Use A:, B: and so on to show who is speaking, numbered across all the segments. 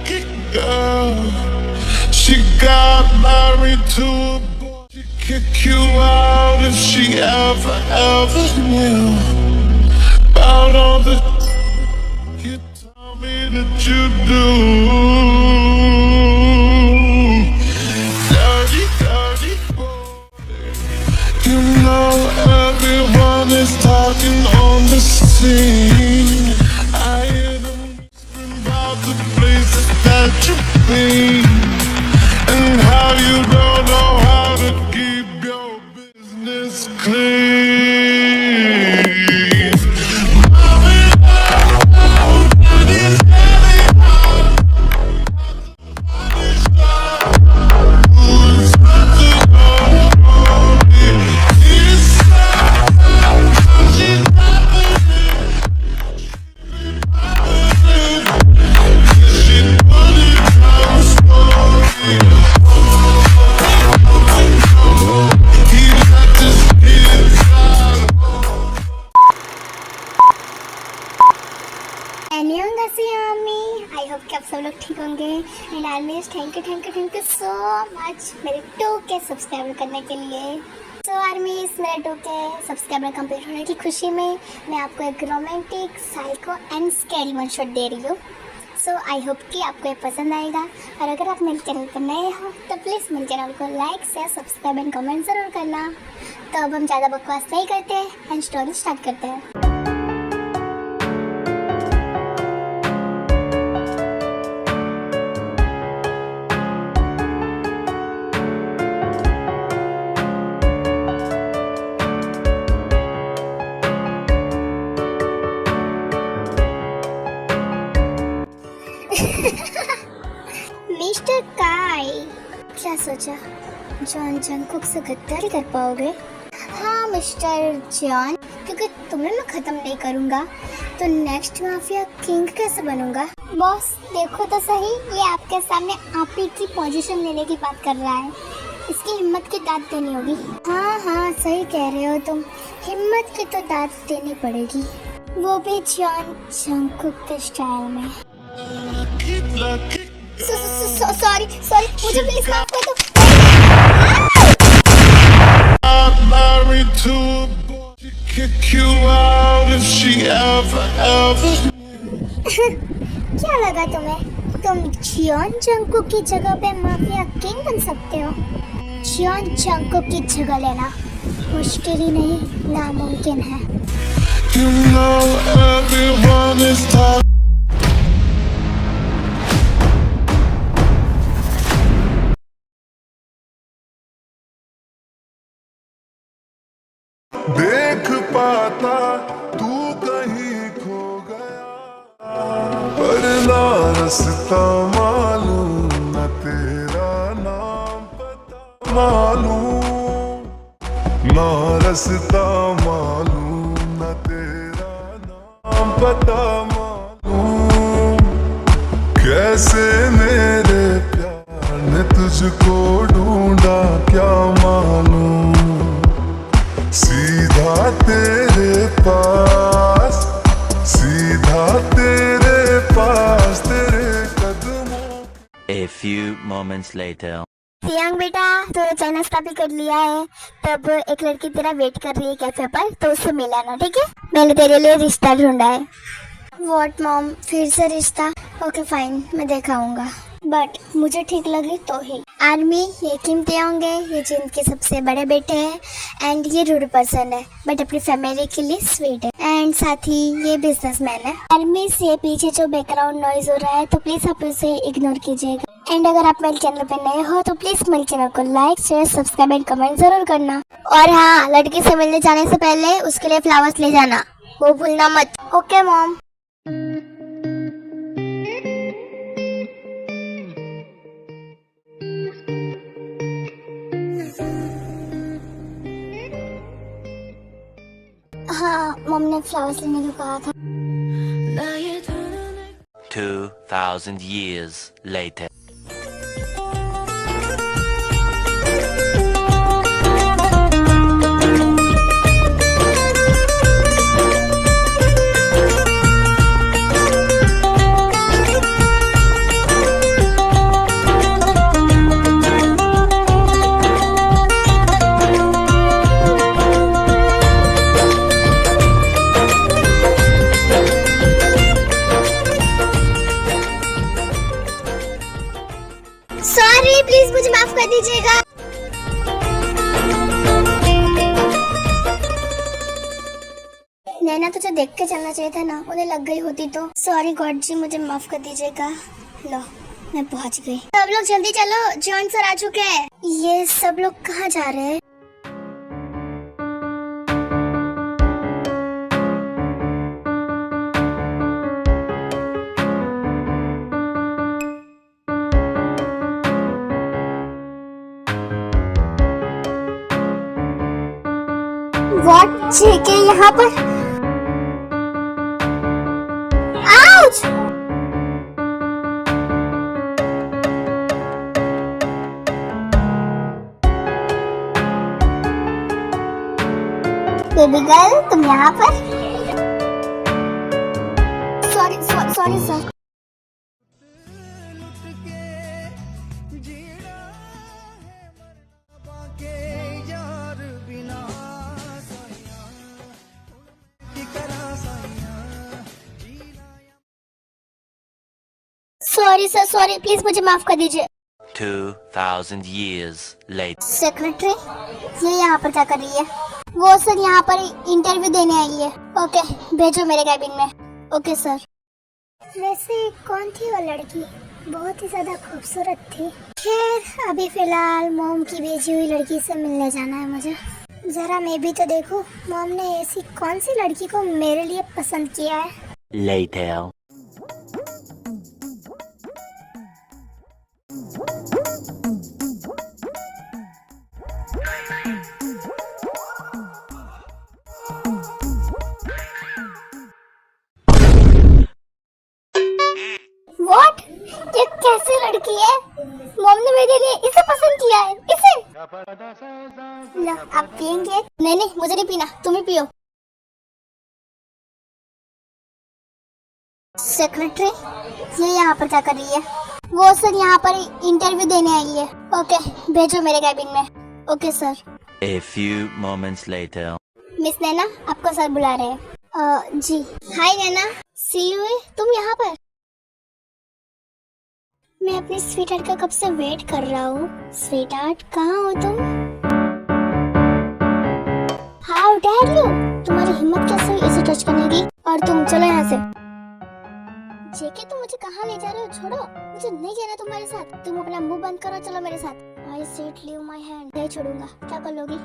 A: lucky girl. She got married to a boy. She'd kick you out if she ever knew about all the you tell me that you do. Dirty, dirty boy. You know everyone is talking on the scene. I hear them whispering about the places that you've been, and how you don't know how to keep your business clean.
B: I hope कि आप सब लोग ठीक होंगे and आर्मीज thank you so much मेरे 2K subscriber करने के लिए। सो आर्मीज मेरे 2K सब्सक्राइबर कंप्लीट होने की खुशी में मैं आपको एक romantic psycho and scary one shot दे रही हूँ। सो आई होप कि आपको ये पसंद आएगा, और अगर आप मेरे चैनल पर नए हो तो प्लीज़ मेरे चैनल को like share subscribe and comment ज़रूर करना। तो अब हम ज़्यादा बकवास नहीं करते एंड स्टोरी स्टार्ट करते हैं। मिस्टर काई, क्या सोचा जॉन जंगकुक से गद्दारी कर पाओगे? हाँ मिस्टर जॉन, क्योंकि तुम्हें मैं ख़त्म नहीं करूँगा तो नेक्स्ट माफिया किंग कैसे बनूँगा? बॉस देखो तो सही, ये आपके सामने आप ही की पोजीशन लेने की बात कर रहा है। इसकी हिम्मत की दाद देनी होगी। हाँ सही कह रहे हो तुम, हिम्मत की तो दाद देनी पड़ेगी, वो भी जॉन जंगकुक के स्टाइल में। सॉरी मुझे प्लीज माफ कर दो। क्या लगा तुम्हें, तुम जियोन जंगकुक की जगह पे माफिया किंग बन सकते हो? जियोन जंगकुक की जगह लेना मुश्किल ही नहीं नामुमकिन है। You know everyone is talking.
A: देख पाता तू कहीं खो गया, पर ना रास्ता मालूम न तेरा नाम पता मालूम, ना रास्ता मालूम न तेरा नाम पता मालूम। कैसे मेरे प्यार ने तुझको ढूंढा क्या मालूम, सीधा तेरे पास तेरे कदमों।
C: A few moments later.
B: Siang बेटा, तूने चाइना कॉपी कर लिया है, तब एक लड़की तेरा वेट कर रही है कैफे पर, तो उससे मिलाना ठीक है? मैंने तेरे लिए रिश्ता ढूंढा है। व्हाट मॉम, फिर से रिश्ता? ओके फाइन, मैं देखाऊंगा, बट मुझे ठीक लगे तो ही। आर्मी, ये किम तेयोंग है, ये जिन के सबसे बड़े बेटे हैं एंड ये रूड पर्सन है बट अपनी फैमिली के लिए स्वीट है, एंड साथ ही ये बिजनेसमैन है। आर्मी से पीछे जो बैकग्राउंड नॉइज हो रहा है तो प्लीज आप उसे इग्नोर कीजिएगा, एंड अगर आप मेरे चैनल पे नए हो तो प्लीज मेरे चैनल को like share subscribe and comment जरूर करना। और हाँ, लड़की से मिलने जाने से पहले उसके लिए फ्लावर्स ले जाना, वो भूलना मत। Okay mom. हाँ, मम्मी ने फ्लावर्स लेने को कहा था।
C: 2000 years later.
B: कर दीजिएगा। नैना तुझे देख के चलना चाहिए था ना, उन्हें लग गई होती तो। सॉरी गॉड जी, मुझे माफ कर दीजिएगा। लो मैं पहुंच गई। सब लोग जल्दी चलो, जॉन सर आ चुके हैं। ये सब लोग कहाँ जा रहे हैं? व्हाट जेके यहाँ पर? आउच! बेबी गर्ल तुम यहाँ पर? Sorry sorry sir. Sorry sir, sorry, please मुझे माफ कर दीजिए।
C: 2,000 years later.
B: सेक्रेटरी ये यहाँ पर क्या कर रही है? वो सर यहाँ पर इंटरव्यू देने आई है। ओके भेजो मेरे कैबिन में। Okay sir. वैसे कौन थी वो लड़की? बहुत ही ज्यादा खूबसूरत थी। खैर अभी फिलहाल मॉम की भेजी हुई लड़की से मिलने जाना है मुझे। जरा मैं भी तो देखूं मॉम ने ऐसी कौन सी लड़की को मेरे लिए पसंद किया है।
C: Later.
B: What? ये कैसी लड़की है? मॉम ने मेरे लिए इसे पसंद किया है। इसे लो आप पियेंगे? नहीं मुझे नहीं पीना, तुम ही पियो। सेक्रेटरी ये यहाँ पर क्या कर रही है? वो सर यहाँ पर इंटरव्यू देने आई है। ओके भेजो मेरे कैबिन में। Okay sir.
C: A few moments later.
B: Miss Naina आपको सर बुला रहे हैं। जी हाय नैना, सी यू। तुम यहाँ पर? मैं अपनी स्वीटहार्ट का कब से वेट कर रहा हूँ। स्वीटहार्ट कहाँ हो तुम? हाउ डेयर यू, तुम्हारी हिम्मत कैसे हुई इसे टच करने की? और तुम चलो यहाँ से। जेके तुम मुझे कहाँ ले जा रहे हो? छोड़ो, मुझे नहीं जाना तुम्हारे साथ। तुम अपना मुंह बंद करो, चलो मेरे साथ। I said leave my hand. नहीं छोड़ूंगा। क्या कर लोगी?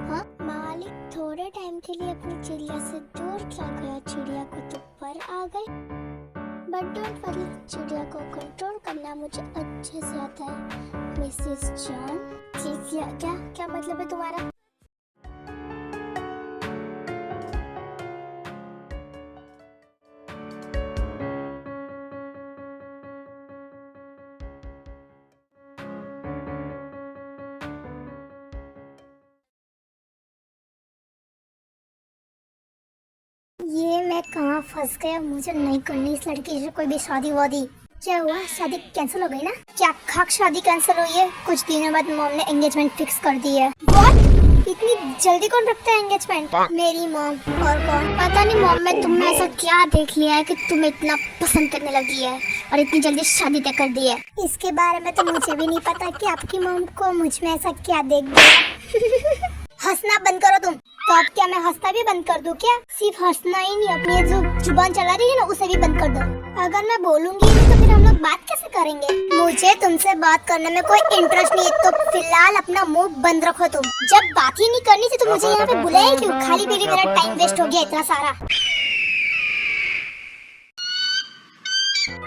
B: हाँ मालिक थोड़े टाइम के लिए अपनी चिड़िया से दूर क्या गया, चिड़िया को तो पर आ गए। बट डोंट वरी, चिड़िया को कंट्रोल करना मुझे अच्छे से आता है मिसेस जॉन। क्या मतलब है तुम्हारा? ये मैं कहाँ फंस गया? मुझे नहीं करनी इस लड़की से कोई भी शादी वादी। क्या हुआ, शादी कैंसिल हो गई ना? क्या खाक शादी कैंसिल हुई है? कुछ दिनों बाद मॉम ने एंगेजमेंट फिक्स कर दी है। What? इतनी जल्दी कौन रखता है एंगेजमेंट? मेरी मॉम। और कौन? पता नहीं मॉम में तुमने ऐसा क्या देख लिया है कि तुम्हें इतना पसंद करने लगी है और इतनी जल्दी शादी तय कर दी है। इसके बारे में तो मुझे भी नहीं पता कि आपकी मॉम को मुझ में ऐसा क्या देख दिया। हंसना बंद करो तुम। तो अब क्या मैं हंसना भी बंद कर दूं क्या? सिर्फ हंसना ही नहीं, अपनी जो जुबान चला रही है ना उसे भी बंद कर दो। अगर मैं बोलूंगी नहीं तो फिर हम लोग बात कैसे करेंगे? मुझे तुमसे बात करने में कोई इंटरेस्ट नहीं है, तो फिलहाल अपना मुंह बंद रखो तुम। जब बात ही नहीं करनी थी तो मुझे यहाँ पे बुलाया क्यों? खाली पीली मेरा टाइम वेस्ट हो गया इतना सारा।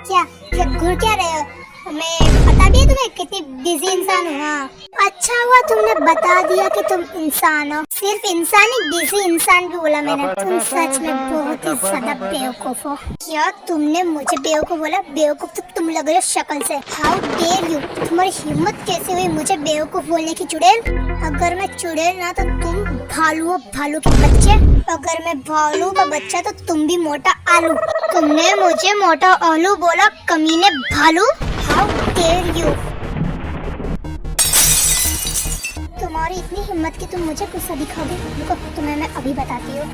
B: क्या घूर क्या रहे हो? मैं पता भी है तुम्हें कितनी बिजी इंसान हूँ। हाँ अच्छा हुआ तुमने बता दिया कि तुम इंसान हो। सिर्फ इंसान ही, बिजी इंसान भी बोला मैंने। तुम सच में बहुत ही ज्यादा बेवकूफ हो। क्या तुमने मुझे बेवकूफ बोला? बेवकूफ तो तुम लग रहे हो शक्ल से। हाउ डेयर यू, तुम्हारी हिम्मत कैसे हुई मुझे बेवकूफ बोलने की? चुड़ैल? अगर मैं चुड़ैल ना तो तुम भालू हो, भालू के बच्चे। अगर मैं भालू का बच्चा तो तुम भी मोटा आलू। तुमने मुझे मोटा आलू बोला, कमीने भालू। How dare you. तुम्हारी इतनी हिम्मत कि तुम मुझे गुस्सा दिखाओगे? रुको तुम्हें मैं अभी बताती हूँ।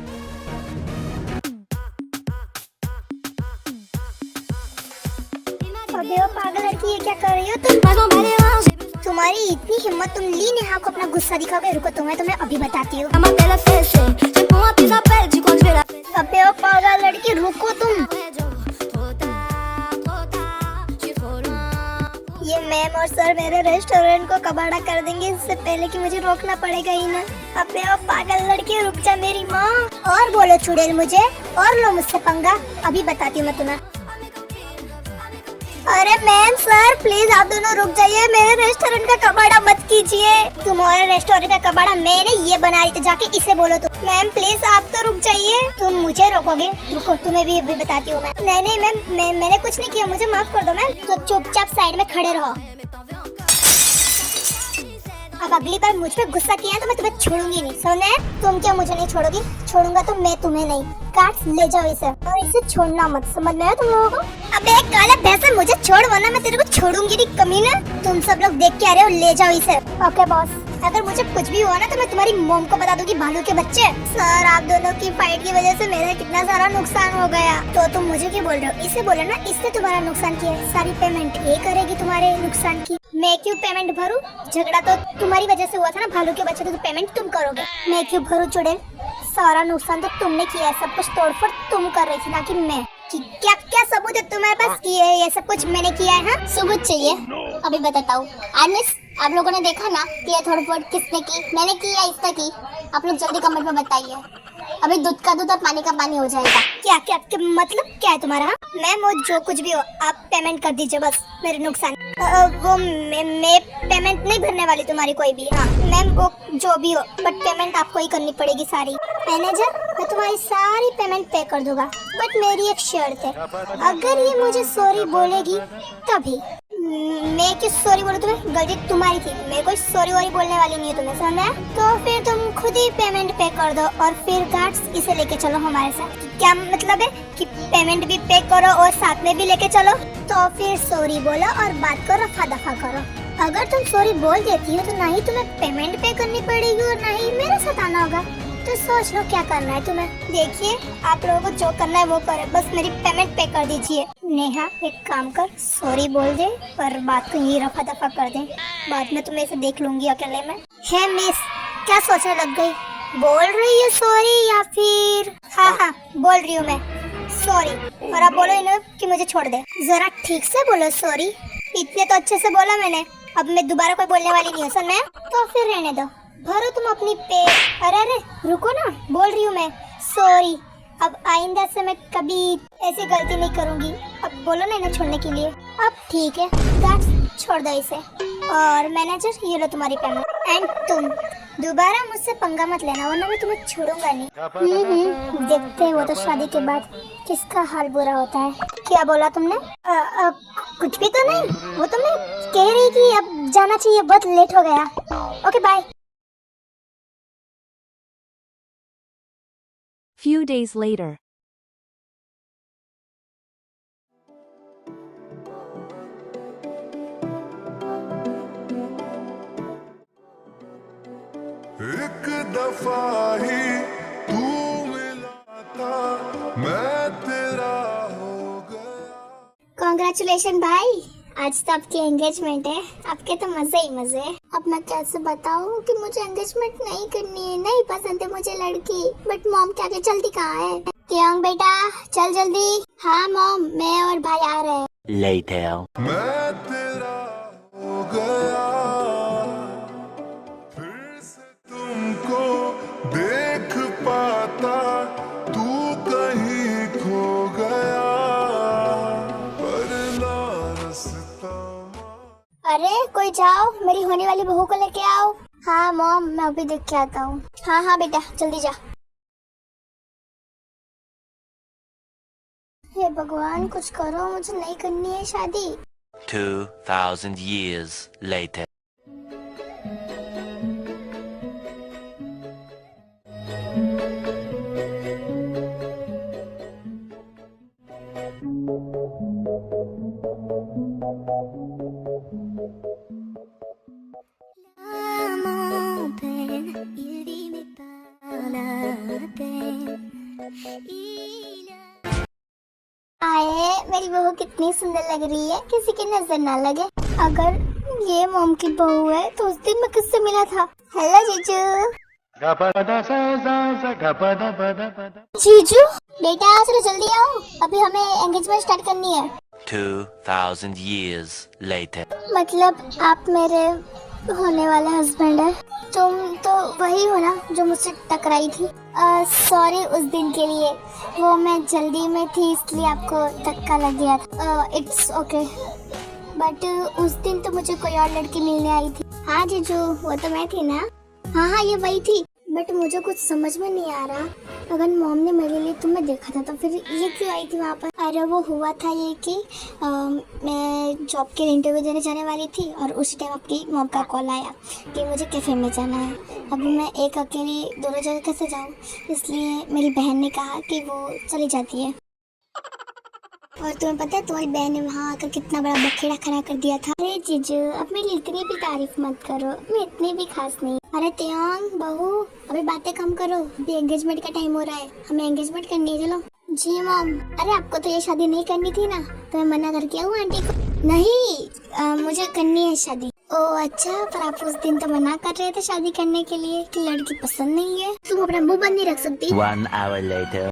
B: अबे वो पागल लड़की, ये क्या कर रही हो तुम? तुम्हारी इतनी हिम्मत, तुम ली नेहा को अपना गुस्सा दिखाओगे? रुको तुम्हें अभी बताती हूँ। अबे ओ पागल लड़की, रुको तुम। ये मैम और सर मेरे रेस्टोरेंट को कबाड़ा कर देंगे, इससे पहले कि मुझे रोकना पड़ेगा ही ना। अबे ओ पागल लड़की, रुक जा मेरी माँ। और बोलो चुड़ैल मुझे, और लो मुझसे पंगा, अभी बताती हूँ मैं तुम्हें। अरे मैम सर प्लीज आप दोनों रुक जाइए, मेरे रेस्टोरेंट का कबाड़ा मत कीजिए। तुम्हारे रेस्टोरेंट का कबाड़ा मैंने ये बना रही, तो जाके इसे बोलो तो। मैम प्लीज आप तो रुक जाइए, तुम मुझे रोकोगे? रुको तुम्हें भी बताती हूँ मैं। नहीं मैम, मैंने कुछ नहीं किया, मुझे माफ कर दो मैम। तो चुपचाप साइड में खड़े रहो। अब अगली बार मुझ पे गुस्सा किया तो मैं तुम्हें छोड़ूंगी नहीं, समझे? तुम क्या मुझे नहीं छोड़ोगी? छोड़ूंगा तो मैं तुम्हें नहीं। काट ले जाओ इसे, और इसे छोड़ना मत, समझ में आया तुम लोगों को? अबे काला भैंसा, मुझे छोड़, वरना मैं तेरे को छोड़ूंगी नहीं कमीना। तुम सब लोग देख के आ रहे हो, ले जाओ इसे। ओके बॉस, अगर मुझे कुछ भी हुआ ना तो मैं तुम्हारी मॉम को बता दूंगी, भालू के बच्चे। सर आप दोनों की फाइट की वजह से मेरा कितना सारा नुकसान हो गया। तो तुम मुझे क्यों बोल रहे हो? इसे बोलो ना, इसने तुम्हारा नुकसान किया, सारी पेमेंट ये करेगी तुम्हारे नुकसान की। मैं क्यों पेमेंट भरूं? झगड़ा तो तुम्हारी वजह से हुआ था ना भालू के बच्चे, तो पेमेंट तुम करोगे। मैं क्यों भरूं चुड़ैल? सारा नुकसान तो तुमने किया है, सब कुछ तोड़फोड़ तुम कर रही थी ना कि मैं। कि क्या क्या सबूत है तुम्हारे पास कि ये सब कुछ मैंने किया है? हाँ सबूत चाहिए, अभी बताता हूँ। आप लोगों ने देखा ना कि ये तोड़फोड़ किसने की? मैंने की या इसने की? आप लोग जल्दी कमेंट में बताइए, अभी दूध का दूध और पानी का पानी हो जाएगा। क्या मतलब क्या है तुम्हारा? मैम वो जो कुछ भी हो आप पेमेंट कर दीजिए बस, मेरे नुकसान। वो मैं पेमेंट नहीं भरने वाली तुम्हारी कोई भी। हाँ मैम वो जो भी हो, बट पेमेंट आपको ही करनी पड़ेगी सारी। मैनेजर मैं तुम्हारी सारी पेमेंट पे कर दूंगा, बट मेरी एक शर्त है, अगर ये मुझे सॉरी बोलेगी तभी। मैं क्यों सॉरी बोलूं तुम्हें? गलती तुम्हारी थी, मैं कोई सॉरी वॉरी बोलने वाली नहीं है तुम्हें, समझ में? तो फिर तुम खुद ही पेमेंट पे कर दो, और फिर गार्ड्स इसे लेके चलो हमारे साथ। क्या मतलब है कि पेमेंट भी पे करो और साथ में भी लेके चलो? तो फिर सॉरी बोलो और बात को रफा दफा करो। अगर तुम सॉरी बोल देती हो तो ना ही तुम्हें पेमेंट पे करनी पड़ेगी और ना ही मेरे साथ आना होगा। तो सोच लो क्या करना है तुम्हें। देखिए आप लोगों को जो करना है वो करे, बस मेरी पेमेंट पे कर दीजिए। नेहा एक काम कर, सॉरी बोल दे और बात को यही रफा दफा कर दे, बाद में तुम्हें इसे देख लूंगी अकेले में। है मिस, क्या सोचने लग गई? बोल रही है सॉरी या फिर? हाँ बोल रही हूँ मैं सॉरी, और आप बोलो इन्हें कि मुझे छोड़ दे। जरा ठीक से बोलो सॉरी, इतने तो अच्छे से बोला मैंने, अब मैं दोबारा कोई बोलने वाली नहीं हूँ, सुन में? तो फिर रहने दो, भरो तुम अपनी पे। अरे रुको ना, बोल रही हूँ मैं सॉरी, अब आइंदा से मैं कभी ऐसी गलती नहीं करूँगी। अब बोलो ना इन्हें छोड़ने के लिए। अब ठीक है गार्ड्स छोड़ दो इसे, और मैनेजर ये लो तुम्हारी पेमेंट। एंड तुम दोबारा मुझसे पंगा मत लेना, वरना मैं तुम्हें छोड़ूंगा नहीं। देखते हैं वो तो शादी के बाद किसका हाल बुरा होता है। क्या बोला तुमने? कुछ भी तो नहीं, वो तुमने कह रही कि अब जाना चाहिए, बहुत लेट हो गया। Okay bye.
D: Few days later.
A: एक दफा ही तू मिला था, मैं तेरा हो गया।
B: कॉन्ग्रेचुलेशन भाई, आज तो आपकी एंगेजमेंट है, आपके तो मजे ही मजे हैं। अब मैं कैसे बताऊं कि मुझे एंगेजमेंट नहीं करनी है, नहीं पसंद है मुझे लड़की, बट मॉम क्या के जल्दी कहाँ है? क्यों बेटा चल जल्दी। हाँ मॉम, मैं और भाई आ रहे हैं।
C: Later.
A: मैं तेरा हो गया, फिर से तुमको देख पाता, तू कहीं खो गया, पर ना रास्ता।
B: अरे कोई जाओ, मेरी होने वाली बहू को लेके आओ। हाँ मॉम मैं अभी देख के आता हूँ। हाँ बेटा जल्दी जा। हे भगवान कुछ करो, मुझे नहीं करनी है शादी।
C: 2000 years later.
B: आए मेरी बहू कितनी सुंदर लग रही है, किसी की नजर ना लगे। अगर ये मॉम की बहू है, तो उस दिन मैं किससे मिला था? हेलो जीजू। जीजू बेटा चलो जल्दी आओ, अभी हमें एंगेजमेंट स्टार्ट करनी है।
C: 2,000 years later.
B: मतलब आप मेरे होने वाले हस्बैंड है? तुम तो वही हो ना जो मुझसे टकराई थी? सॉरी उस दिन के लिए, वो मैं जल्दी में थी इसलिए आपको धक्का लग गया था। इट्स ओके, बट उस दिन तो मुझे कोई और लड़की मिलने आई थी। हाँ जीजू वो तो मैं थी ना। हाँ ये वही थी, बट मुझे कुछ समझ में नहीं आ रहा, अगर मॉम ने मेरे लिए तुम्हें देखा था तो फिर ये क्यों आई थी वहाँ पर? अरे वो हुआ था ये कि मैं जॉब के इंटरव्यू देने जाने वाली थी और उसी टाइम आपकी मॉम का कॉल आया कि मुझे कैफ़े में जाना है। अभी मैं एक अकेली दोनों जगह कैसे जाऊँ, इसलिए मेरी बहन ने कहा कि वो चली जाती है। और तुम्हें पता है तुम्हारी बहन ने वहाँ आकर कितना बड़ा बखेड़ा खड़ा कर दिया था। अरे जीजू अब मेरी इतनी भी तारीफ मत करो, मैं इतनी भी खास नहीं। अरे त्योंग बहू अभी बातें कम करो, अभी एंगेजमेंट का टाइम हो रहा है, हमें एंगेजमेंट करनी है। चलो। जी मॉम। अरे आपको तो ये शादी नहीं करनी थी ना, तो मैं मना करके आऊँ आंटी को? नहीं मुझे करनी है शादी। ओह अच्छा, पर आप उस दिन तो मना कर रहे थे शादी करने के लिए कि लड़की पसंद नहीं है। तुम अपना मुंह बंद नहीं रख सकती?
C: 1 hour later.